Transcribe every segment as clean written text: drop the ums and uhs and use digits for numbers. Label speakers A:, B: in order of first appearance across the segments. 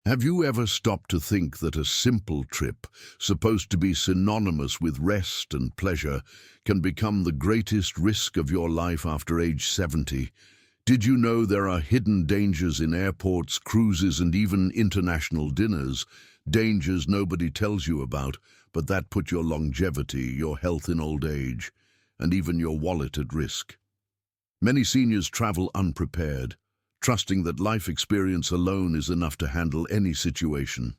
A: Have you ever stopped to think that a simple trip, supposed to be synonymous with rest and pleasure, can become the greatest risk of your life after age 70? Did you know there are hidden dangers in airports, cruises, and even international dinners? Dangers nobody tells you about, but that put your longevity, your health in old age, and even your wallet at risk. Many seniors travel unprepared, trusting that life experience alone is enough to handle any situation.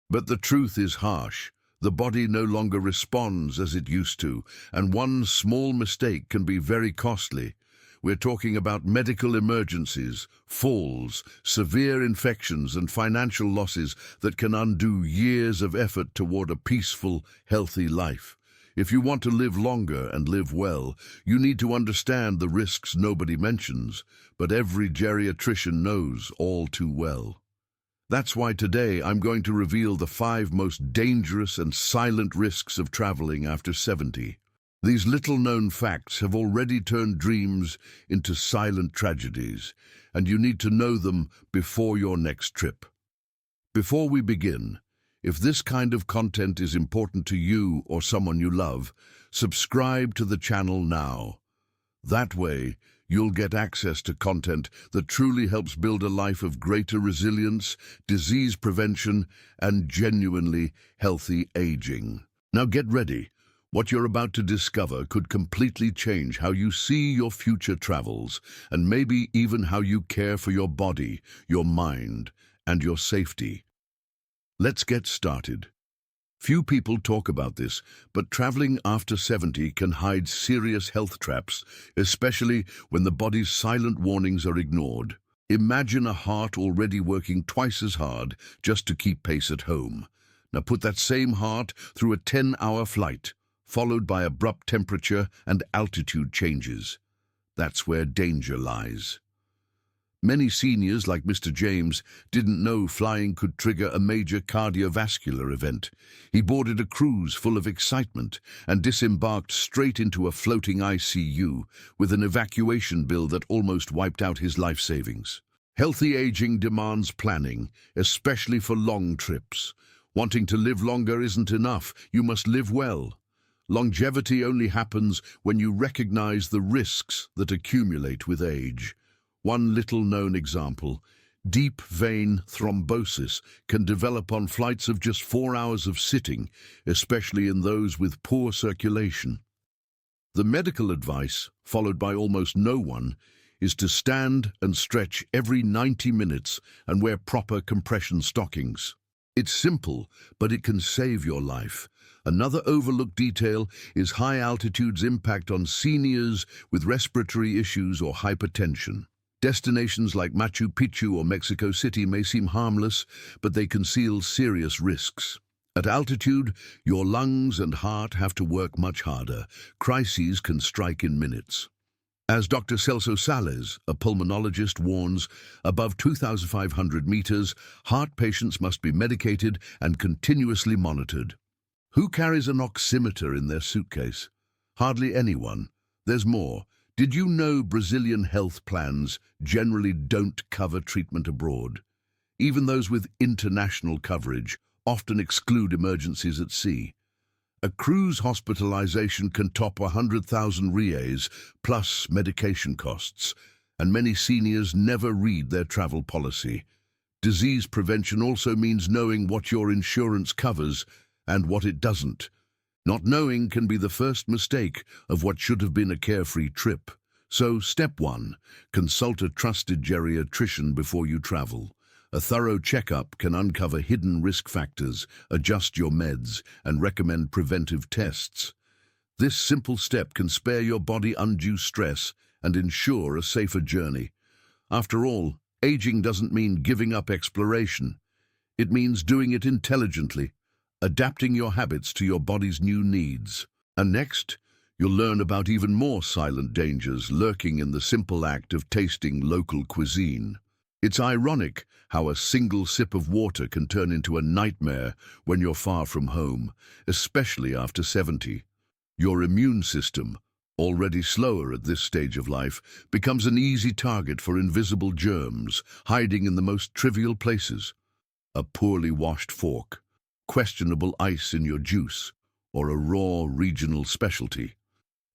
A: But the truth is harsh. The body no longer responds as it used to, and one small mistake can be very costly. We're talking about medical emergencies, falls, severe infections, and financial losses that can undo years of effort toward a peaceful, healthy life. If you want to live longer and live well, you need to understand the risks nobody mentions, but every geriatrician knows all too well. That's why today I'm going to reveal the 5 most dangerous and silent risks of traveling after 70. These little-known facts have already turned dreams into silent tragedies, and you need to know them before your next trip. Before we begin, if this kind of content is important to you or someone you love, subscribe to the channel now. That way, you'll get access to content that truly helps build a life of greater resilience, disease prevention, and genuinely healthy aging. Now get ready. What you're about to discover could completely change how you see your future travels, and maybe even how you care for your body, your mind, and your safety. Let's get started. Few people talk about this, but traveling after 70 can hide serious health traps, especially when the body's silent warnings are ignored. Imagine a heart already working twice as hard just to keep pace at home. Now put that same heart through a 10-hour flight, followed by abrupt temperature and altitude changes. That's where danger lies. Many seniors, like Mr. James, didn't know flying could trigger a major cardiovascular event. He boarded a cruise full of excitement and disembarked straight into a floating ICU with an evacuation bill that almost wiped out his life savings. Healthy aging demands planning, especially for long trips. Wanting to live longer isn't enough. You must live well. Longevity only happens when you recognize the risks that accumulate with age. One little-known example, deep vein thrombosis can develop on flights of just 4 hours of sitting, especially in those with poor circulation. The medical advice, followed by almost no one, is to stand and stretch every 90 minutes and wear proper compression stockings. It's simple, but it can save your life. Another overlooked detail is high altitude's impact on seniors with respiratory issues or hypertension. Destinations like Machu Picchu or Mexico City may seem harmless, but they conceal serious risks. At altitude, your lungs and heart have to work much harder. Crises can strike in minutes. As Dr. Celso Sales, a pulmonologist, warns, above 2,500 meters, heart patients must be medicated and continuously monitored. Who carries an oximeter in their suitcase? Hardly anyone. There's more. Did you know Brazilian health plans generally don't cover treatment abroad? Even those with international coverage often exclude emergencies at sea. A cruise hospitalization can top 100,000 reais plus medication costs, and many seniors never read their travel policy. Disease prevention also means knowing what your insurance covers and what it doesn't. Not knowing can be the first mistake of what should have been a carefree trip. So, step 1, consult a trusted geriatrician before you travel. A thorough checkup can uncover hidden risk factors, adjust your meds, and recommend preventive tests. This simple step can spare your body undue stress and ensure a safer journey. After all, aging doesn't mean giving up exploration. It means doing it intelligently, adapting your habits to your body's new needs. And next, you'll learn about even more silent dangers lurking in the simple act of tasting local cuisine. It's ironic how a single sip of water can turn into a nightmare when you're far from home, especially after 70. Your immune system, already slower at this stage of life, becomes an easy target for invisible germs, hiding in the most trivial places. a poorly washed fork, questionable ice in your juice, or a raw regional specialty.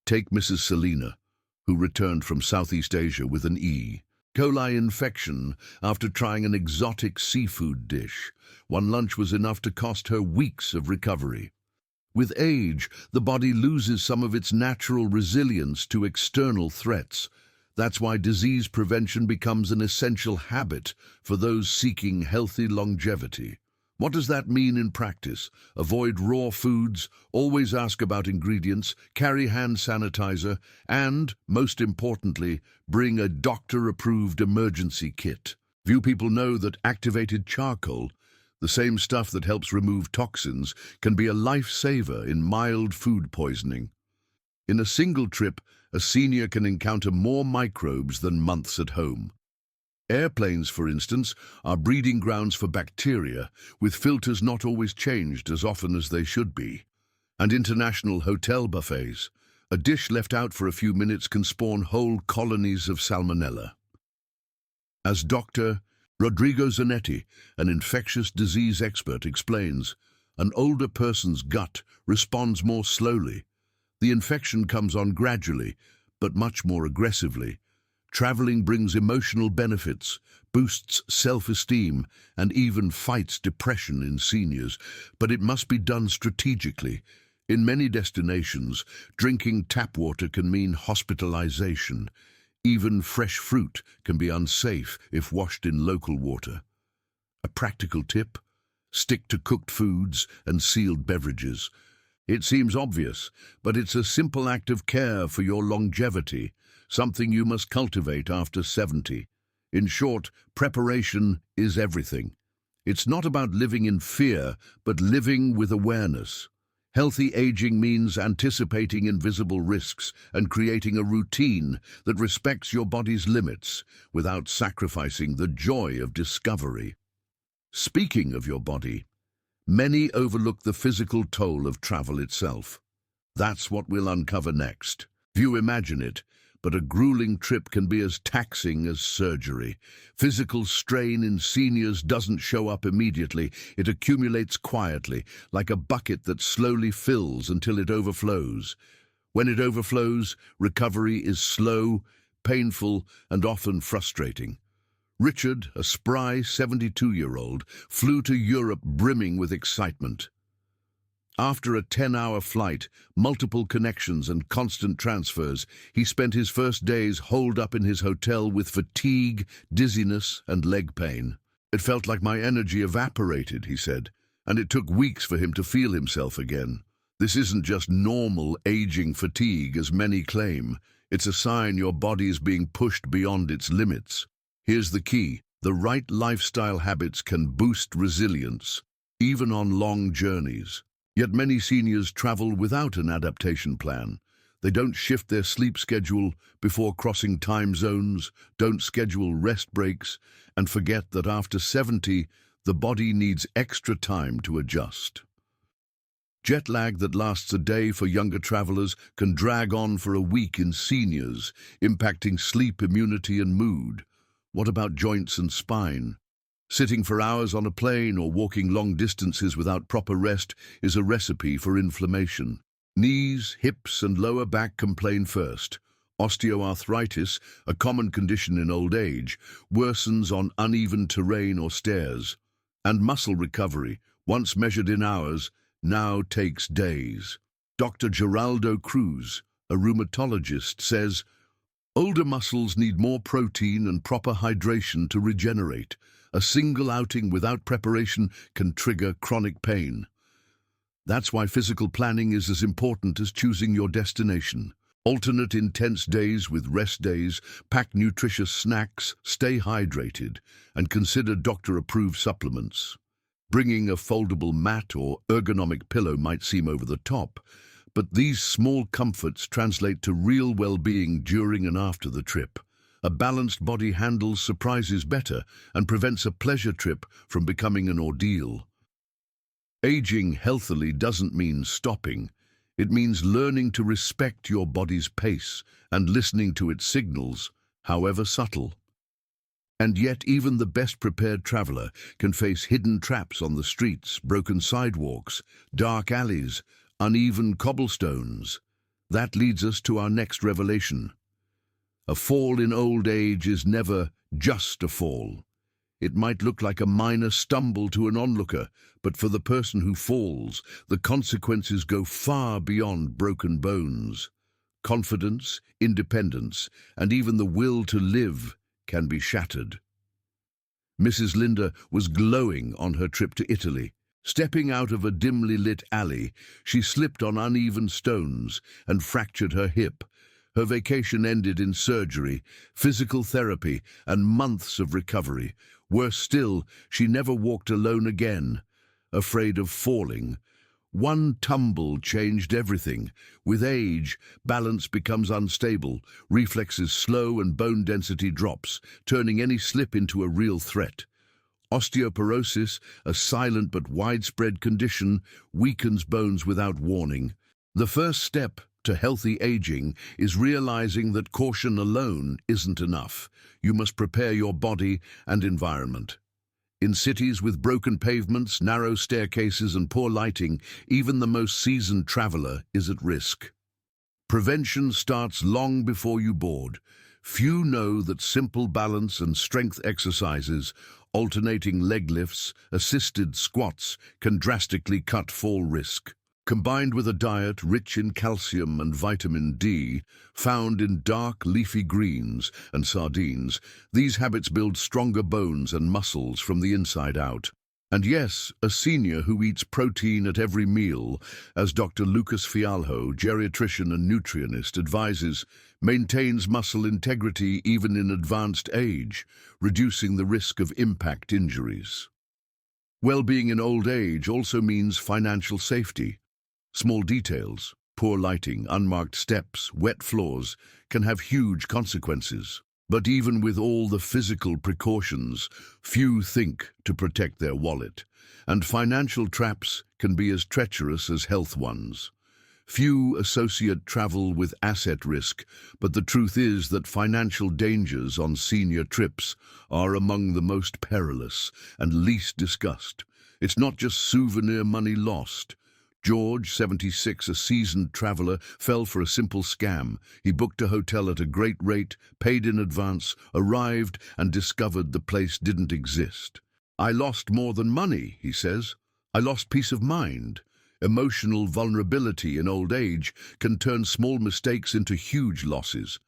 A: Take Mrs. Selina, who returned from Southeast Asia with an E. coli infection after trying an exotic seafood dish. One lunch was enough to cost her weeks of recovery. With age, the body loses some of its natural resilience to external threats. That's why disease prevention becomes an essential habit for those seeking healthy longevity. What does that mean in practice? Avoid raw foods, always ask about ingredients, carry hand sanitizer, and, most importantly, bring a doctor-approved emergency kit. Few people know that activated charcoal, the same stuff that helps remove toxins, can be a lifesaver in mild food poisoning. In a single trip, a senior can encounter more microbes than months at home. Airplanes, for instance, are breeding grounds for bacteria, with filters not always changed as often as they should be. And international hotel buffets. A dish left out for a few minutes can spawn whole colonies of salmonella. As Dr. Rodrigo Zanetti, an infectious disease expert, explains, an older person's gut responds more slowly. The infection comes on gradually, but much more aggressively. Traveling brings emotional benefits, boosts self-esteem, and even fights depression in seniors, but it must be done strategically. In many destinations, drinking tap water can mean hospitalization. Even fresh fruit can be unsafe if washed in local water. A practical tip: stick to cooked foods and sealed beverages. It seems obvious, but it's a simple act of care for your longevity, something you must cultivate after 70. In short, preparation is everything. It's not about living in fear, but living with awareness. Healthy aging means anticipating invisible risks and creating a routine that respects your body's limits without sacrificing the joy of discovery. Speaking of your body, many overlook the physical toll of travel itself. That's what we'll uncover next. You imagine it, but a grueling trip can be as taxing as surgery. Physical strain in seniors doesn't show up immediately. It accumulates quietly, like a bucket that slowly fills until it overflows. When it overflows, recovery is slow, painful, and often frustrating. Richard, a spry 72-year-old, flew to Europe brimming with excitement. After a 10-hour flight, multiple connections and constant transfers, he spent his first days holed up in his hotel with fatigue, dizziness, and leg pain. It felt like my energy evaporated, he said, and it took weeks for him to feel himself again. This isn't just normal aging fatigue, as many claim. It's a sign your body is being pushed beyond its limits. Here's the key: the right lifestyle habits can boost resilience, even on long journeys. Yet many seniors travel without an adaptation plan. They don't shift their sleep schedule before crossing time zones, don't schedule rest breaks, and forget that after 70, the body needs extra time to adjust. Jet lag that lasts a day for younger travelers can drag on for a week in seniors, impacting sleep, immunity, and mood. What about joints and spine? Sitting for hours on a plane or walking long distances without proper rest is a recipe for inflammation. Knees, hips, and lower back complain first. Osteoarthritis, a common condition in old age, worsens on uneven terrain or stairs. And muscle recovery, once measured in hours, now takes days. Dr. Geraldo Cruz, a rheumatologist, says, older muscles need more protein and proper hydration to regenerate. A single outing without preparation can trigger chronic pain. That's why physical planning is as important as choosing your destination. Alternate intense days with rest days, pack nutritious snacks, stay hydrated, and consider doctor-approved supplements. Bringing a foldable mat or ergonomic pillow might seem over the top, but these small comforts translate to real well-being during and after the trip. A balanced body handles surprises better and prevents a pleasure trip from becoming an ordeal. Aging healthily doesn't mean stopping. It means learning to respect your body's pace and listening to its signals, however subtle. And yet even the best prepared traveler can face hidden traps on the streets, broken sidewalks, dark alleys, uneven cobblestones. That leads us to our next revelation. A fall in old age is never just a fall. It might look like a minor stumble to an onlooker, but for the person who falls, the consequences go far beyond broken bones. Confidence, independence, and even the will to live can be shattered. Mrs. Linda was glowing on her trip to Italy. Stepping out of a dimly lit alley, she slipped on uneven stones and fractured her hip. Her vacation ended in surgery, physical therapy, and months of recovery. Worse still, she never walked alone again, afraid of falling. One tumble changed everything. With age, balance becomes unstable, reflexes slow, and bone density drops, turning any slip into a real threat. Osteoporosis, a silent but widespread condition, weakens bones without warning. The first step to healthy aging is realizing that caution alone isn't enough. You must prepare your body and environment. In cities with broken pavements, narrow staircases, and poor lighting, even the most seasoned traveler is at risk. Prevention starts long before you board. Few know that simple balance and strength exercises, alternating leg lifts, assisted squats, can drastically cut fall risk. Combined with a diet rich in calcium and vitamin D, found in dark leafy greens and sardines, these habits build stronger bones and muscles from the inside out. And yes, a senior who eats protein at every meal, as Dr. Lucas Fialho, geriatrician and nutritionist, advises, maintains muscle integrity even in advanced age, reducing the risk of impact injuries. Well-being in old age also means financial safety. Small details, poor lighting, unmarked steps, wet floors, can have huge consequences. But even with all the physical precautions, few think to protect their wallet, and financial traps can be as treacherous as health ones. Few associate travel with asset risk, but the truth is that financial dangers on senior trips are among the most perilous and least discussed. It's not just souvenir money lost. George, 76, a seasoned traveler, fell for a simple scam. He booked a hotel at a great rate, paid in advance, arrived, and discovered the place didn't exist. "I lost more than money," he says. "I lost peace of mind." Emotional vulnerability in old age can turn small mistakes into huge losses.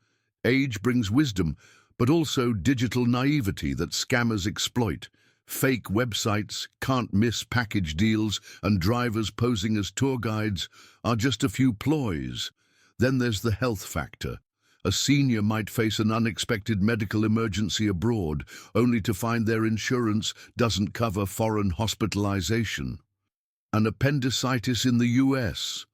A: Age brings wisdom, but also digital naivety that scammers exploit. Fake websites, can't-miss package deals, and drivers posing as tour guides are just a few ploys. Then there's the health factor. A senior might face an unexpected medical emergency abroad, only to find their insurance doesn't cover foreign hospitalization. An appendicitis in the US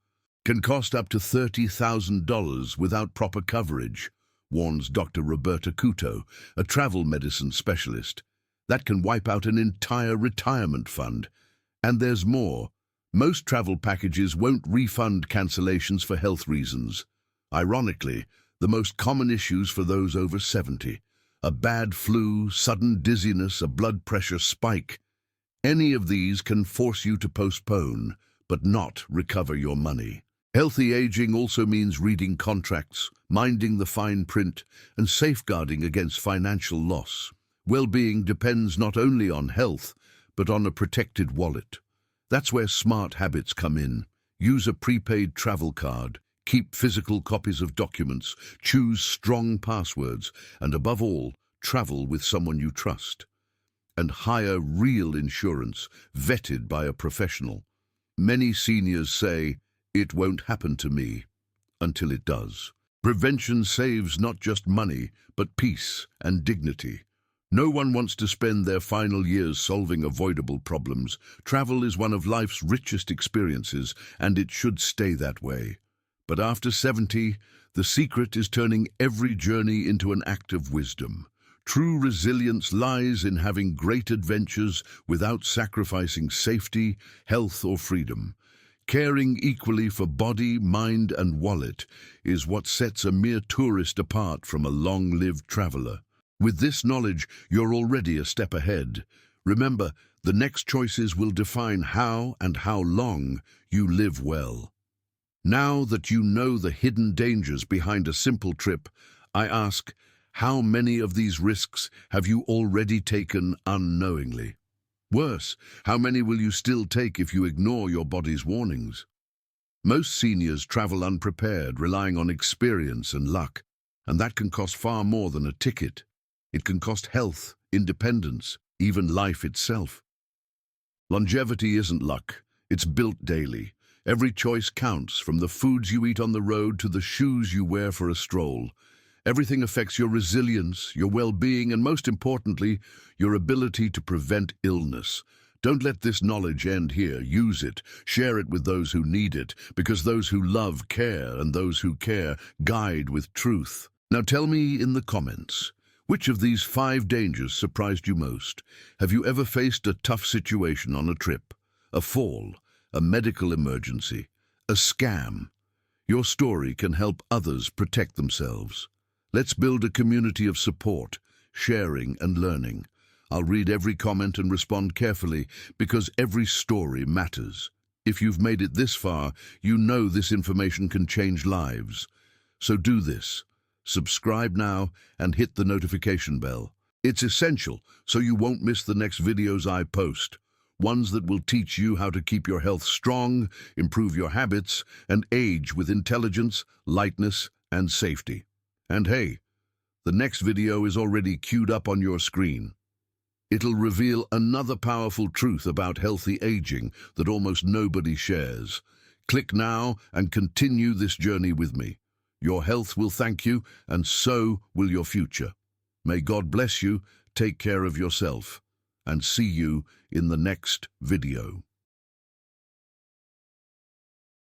A: can cost up to $30,000 without proper coverage, warns Dr. Roberta Couto, a travel medicine specialist. That can wipe out an entire retirement fund. And there's more. Most travel packages won't refund cancellations for health reasons. Ironically, the most common issues for those over 70. A bad flu, sudden dizziness, a blood pressure spike. Any of these can force you to postpone, but not recover your money. Healthy aging also means reading contracts, minding the fine print, and safeguarding against financial loss. Well-being depends not only on health, but on a protected wallet. That's where smart habits come in. Use a prepaid travel card, keep physical copies of documents, choose strong passwords, and above all, travel with someone you trust. And hire real insurance, vetted by a professional. Many seniors say, "It won't happen to me," until it does. Prevention saves not just money, but peace and dignity. No one wants to spend their final years solving avoidable problems. Travel is one of life's richest experiences, and it should stay that way. But after 70, the secret is turning every journey into an act of wisdom. True resilience lies in having great adventures without sacrificing safety, health, or freedom. Caring equally for body, mind, and wallet is what sets a mere tourist apart from a long-lived traveler. With this knowledge, you're already a step ahead. Remember, the next choices will define how and how long you live well. Now that you know the hidden dangers behind a simple trip, I ask, how many of these risks have you already taken unknowingly? Worse, how many will you still take if you ignore your body's warnings? Most seniors travel unprepared, relying on experience and luck, and that can cost far more than a ticket. It can cost health, independence, even life itself. Longevity isn't luck, it's built daily. Every choice counts, from the foods you eat on the road to the shoes you wear for a stroll. Everything affects your resilience, your well-being, and most importantly, your ability to prevent illness. Don't let this knowledge end here. Use it. Share it with those who need it, because those who love care, and those who care guide with truth. Now tell me in the comments, which of these 5 dangers surprised you most? Have you ever faced a tough situation on a trip? A fall? A medical emergency? A scam? Your story can help others protect themselves. Let's build a community of support, sharing and learning. I'll read every comment and respond carefully, because every story matters. If you've made it this far, you know this information can change lives. So do this. Subscribe now and hit the notification bell. It's essential so you won't miss the next videos I post. Ones that will teach you how to keep your health strong, improve your habits, and age with intelligence, lightness, and safety. And hey, the next video is already queued up on your screen. It'll reveal another powerful truth about healthy aging that almost nobody shares. Click now and continue this journey with me. Your health will thank you, and so will your future. May God bless you, take care of yourself, and see you in the next video.